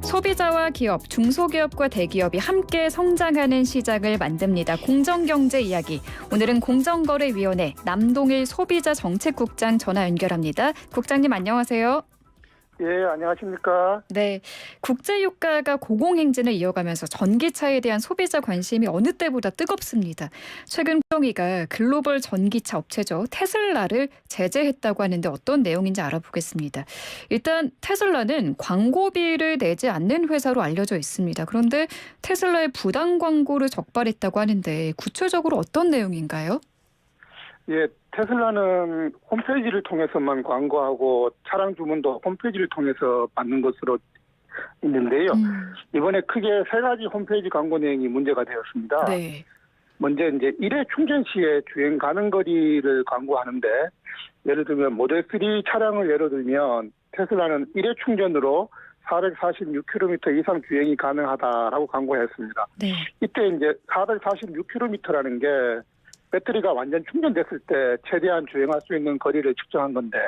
소비자와 기업, 중소기업과 대기업이 함께 성장하는 시장을 만듭니다. 공정경제 이야기. 오늘은 공정거래위원회 남동일 소비자정책국장 전화 연결합니다. 국장님 안녕하세요. 예, 안녕하십니까. 네, 국제유가가 고공행진을 이어가면서 전기차에 대한 소비자 관심이 어느 때보다 뜨겁습니다. 최근 국정위가 글로벌 전기차 업체죠. 테슬라를 제재했다고 하는데 어떤 내용인지 알아보겠습니다. 일단 테슬라는 광고비를 내지 않는 회사로 알려져 있습니다. 그런데 테슬라의 부당 광고를 적발했다고 하는데 구체적으로 어떤 내용인가요? 예, 테슬라는 홈페이지를 통해서만 광고하고 차량 주문도 홈페이지를 통해서 받는 것으로 있는데요. 이번에 크게 세 가지 홈페이지 광고 내용이 문제가 되었습니다. 네. 먼저 이제 일회 충전 시에 주행 가능 거리를 광고하는데, 예를 들면 모델 3 차량을 예로 들면 테슬라는 일회 충전으로 446km 이상 주행이 가능하다라고 광고했습니다. 네. 이때 이제 446km라는 게 배터리가 완전 충전됐을 때 최대한 주행할 수 있는 거리를 측정한 건데,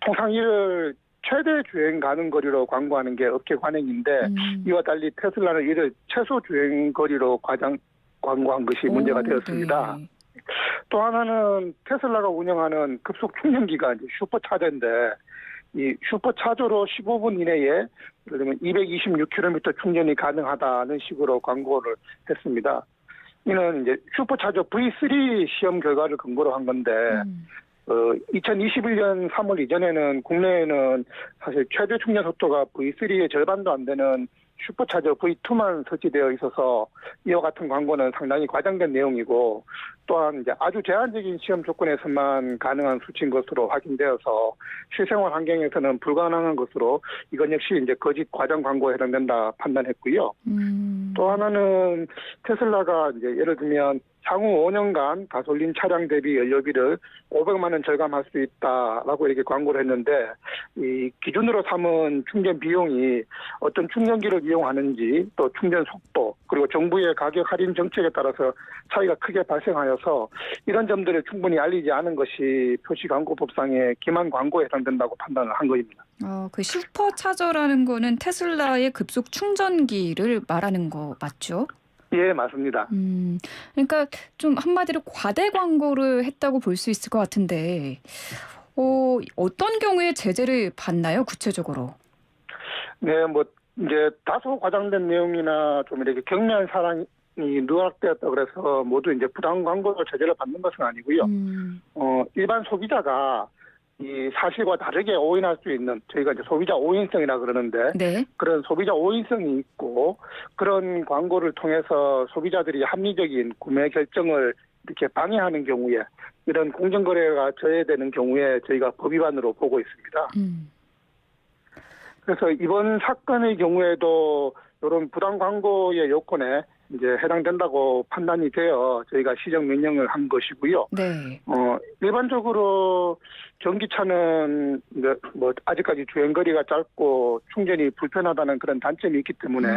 통상 이를 최대 주행 가능 거리로 광고하는 게 업계 관행인데, 이와 달리 테슬라는 이를 최소 주행 거리로 광고한 것이 문제가 되었습니다. 네. 또 하나는 테슬라가 운영하는 급속 충전기가 이제 슈퍼차저인데, 이 슈퍼차저로 15분 이내에 예를 들면 226km 충전이 가능하다는 식으로 광고를 했습니다. 이는 이제 슈퍼차저 V3 시험 결과를 근거로 한 건데, 2021년 3월 이전에는 국내에는 사실 최대 충전 속도가 V3의 절반도 안 되는 슈퍼차저 V2만 설치되어 있어서 이와 같은 광고는 상당히 과장된 내용이고, 또한 이제 아주 제한적인 시험 조건에서만 가능한 수치인 것으로 확인되어서 실생활 환경에서는 불가능한 것으로 이건 역시 이제 거짓 과장 광고에 해당된다 판단했고요. 또 하나는 테슬라가 이제 예를 들면 향후 5년간 가솔린 차량 대비 연료비를 500만 원 절감할 수 있다라고 이렇게 광고를 했는데, 이 기준으로 삼은 충전 비용이 어떤 충전기를 이용하는지, 또 충전 속도, 그리고 정부의 가격 할인 정책에 따라서 차이가 크게 발생하여서 이런 점들을 충분히 알리지 않은 것이 표시광고법상의 기만 광고에 해당된다고 판단을 한 것입니다. 그 슈퍼차저라는 거는 테슬라의 급속 충전기를 말하는 거 맞죠? 예, 맞습니다. 그러니까 좀 한마디로 과대 광고를 했다고 볼 수 있을 것 같은데, 어떤 경우에 제재를 받나요, 구체적으로? 네, 뭐 이제 다소 과장된 내용이나 좀 이렇게 경미한 사항이 누락되었다 그래서 모두 이제 부당 광고로 제재를 받는 것은 아니고요. 일반 소비자가 이 사실과 다르게 오인할 수 있는, 저희가 이제 소비자 오인성이라 그러는데, 네. 그런 소비자 오인성이 있고, 그런 광고를 통해서 소비자들이 합리적인 구매 결정을 이렇게 방해하는 경우에, 이런 공정거래가 저해되는 경우에 저희가 법 위반으로 보고 있습니다. 그래서 이번 사건의 경우에도 이런 부당 광고의 요건에 이제 해당된다고 판단이 되어 저희가 시정 명령을 한 것이고요. 네. 일반적으로 전기차는 이제 뭐 아직까지 주행 거리가 짧고 충전이 불편하다는 그런 단점이 있기 때문에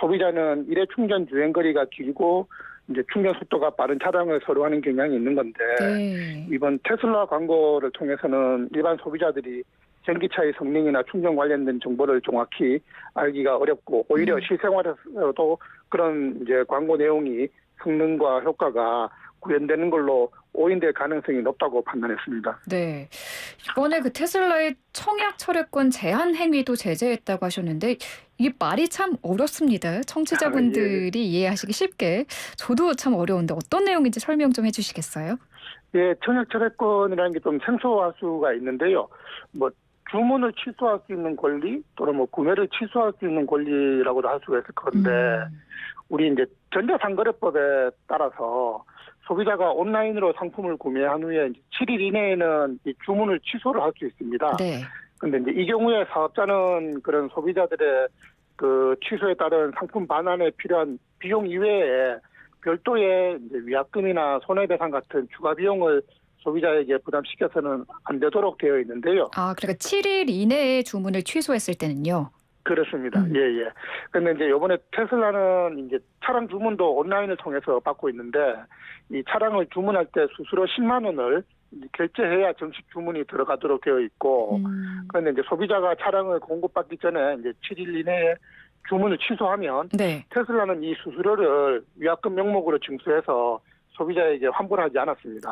소비자는 일회 충전 주행 거리가 길고 이제 충전 속도가 빠른 차량을 선호하는 경향이 있는 건데, 네. 이번 테슬라 광고를 통해서는 일반 소비자들이 전기차의 성능이나 충전 관련된 정보를 정확히 알기가 어렵고, 오히려 실생활에서도 그런 이제 광고 내용이 성능과 효과가 구현되는 걸로 오인될 가능성이 높다고 판단했습니다. 네. 이번에 그 테슬라의 청약 철회권 제한 행위도 제재했다고 하셨는데, 이게 말이 참 어렵습니다. 청취자분들이 이해하시기 쉽게. 저도 참 어려운데 어떤 내용인지 설명 좀 해주시겠어요? 예, 청약 철회권이라는 게 좀 생소할 수가 있는데요. 뭐 주문을 취소할 수 있는 권리, 또는 뭐 구매를 취소할 수 있는 권리라고도 할 수가 있을 건데, 우리 이제 전자상거래법에 따라서 소비자가 온라인으로 상품을 구매한 후에 7일 이내에는 이 주문을 취소를 할 수 있습니다. 네. 근데 이제 이 경우에 사업자는 그런 소비자들의 그 취소에 따른 상품 반환에 필요한 비용 이외에 별도의 이제 위약금이나 손해배상 같은 추가 비용을 소비자에게 부담시켜서는 안 되도록 되어 있는데요. 그러니까 7일 이내에 주문을 취소했을 때는요? 그렇습니다. 예. 근데 이제 이번에 테슬라는 이제 차량 주문도 온라인을 통해서 받고 있는데, 이 차량을 주문할 때 수수료 10만 원을 결제해야 정식 주문이 들어가도록 되어 있고, 그런데 이제 소비자가 차량을 공급받기 전에 이제 7일 이내에 주문을 취소하면 네. 테슬라는 이 수수료를 위약금 명목으로 징수해서 소비자에게 환불하지 않았습니다.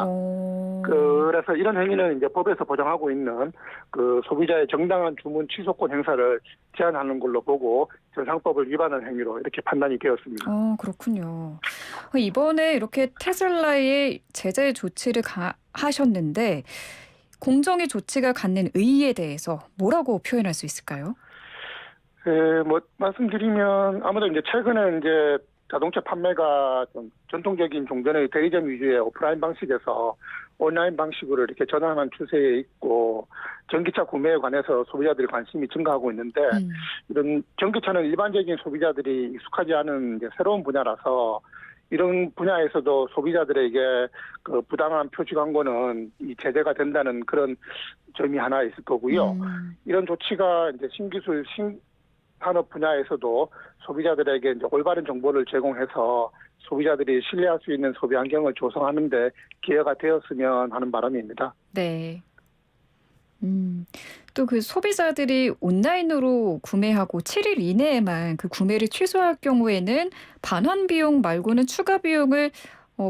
그래서 이런 행위는 이제 법에서 보장하고 있는 그 소비자의 정당한 주문 취소권 행사를 제한하는 걸로 보고 정상법을 위반한 행위로 이렇게 판단이 되었습니다. 그렇군요. 이번에 이렇게 테슬라의 제재 조치를 하셨는데 공정위 조치가 갖는 의의에 대해서 뭐라고 표현할 수 있을까요? 뭐 말씀드리면 아무래도 이제 최근에 이제 자동차 판매가 좀 전통적인 종전의 대리점 위주의 오프라인 방식에서 온라인 방식으로 이렇게 전환한 추세에 있고, 전기차 구매에 관해서 소비자들의 관심이 증가하고 있는데, 이런 전기차는 일반적인 소비자들이 익숙하지 않은 이제 새로운 분야라서 이런 분야에서도 소비자들에게 그 부당한 표시 광고는 이 제재가 된다는 그런 점이 하나 있을 거고요. 이런 조치가 이제 신기술 산업 분야에서도 소비자들에게 이제 올바른 정보를 제공해서 소비자들이 신뢰할 수 있는 소비 환경을 조성하는 데 기회가 되었으면 하는 바람입니다. 네. 또 그 소비자들이 온라인으로 구매하고 7일 이내에만 그 구매를 취소할 경우에는 반환 비용 말고는 추가 비용을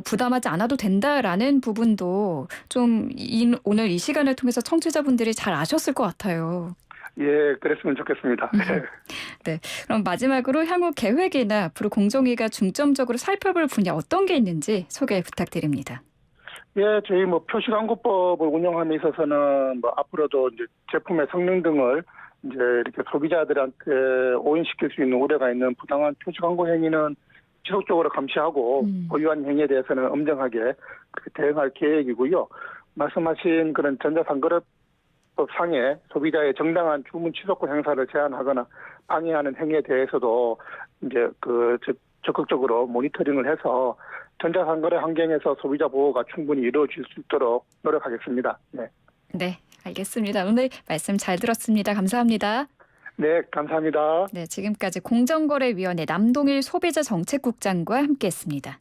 부담하지 않아도 된다라는 부분도 좀 오늘 이 시간을 통해서 청취자분들이 잘 아셨을 것 같아요. 예, 그랬으면 좋겠습니다. 네. 그럼 마지막으로 향후 계획이나 앞으로 공정위가 중점적으로 살펴볼 분야 어떤 게 있는지 소개 부탁드립니다. 예, 저희 뭐 표시광고법을 운영함에 있어서는 뭐 앞으로도 이제 제품의 성능 등을 이제 이렇게 소비자들한테 오인시킬 수 있는 우려가 있는 부당한 표시광고 행위는 지속적으로 감시하고 보유한 행위에 대해서는 엄정하게 그렇게 대응할 계획이고요. 말씀하신 그런 전자상거래 상에 소비자의 정당한 주문 취소권 행사를 제한하거나 방해하는 행위에 대해서도 이제 적극적으로 모니터링을 해서 전자상거래 환경에서 소비자 보호가 충분히 이루어질 수 있도록 노력하겠습니다. 네. 네, 알겠습니다. 오늘 말씀 잘 들었습니다. 감사합니다. 네, 감사합니다. 네, 지금까지 공정거래위원회 남동일 소비자정책국장과 함께했습니다.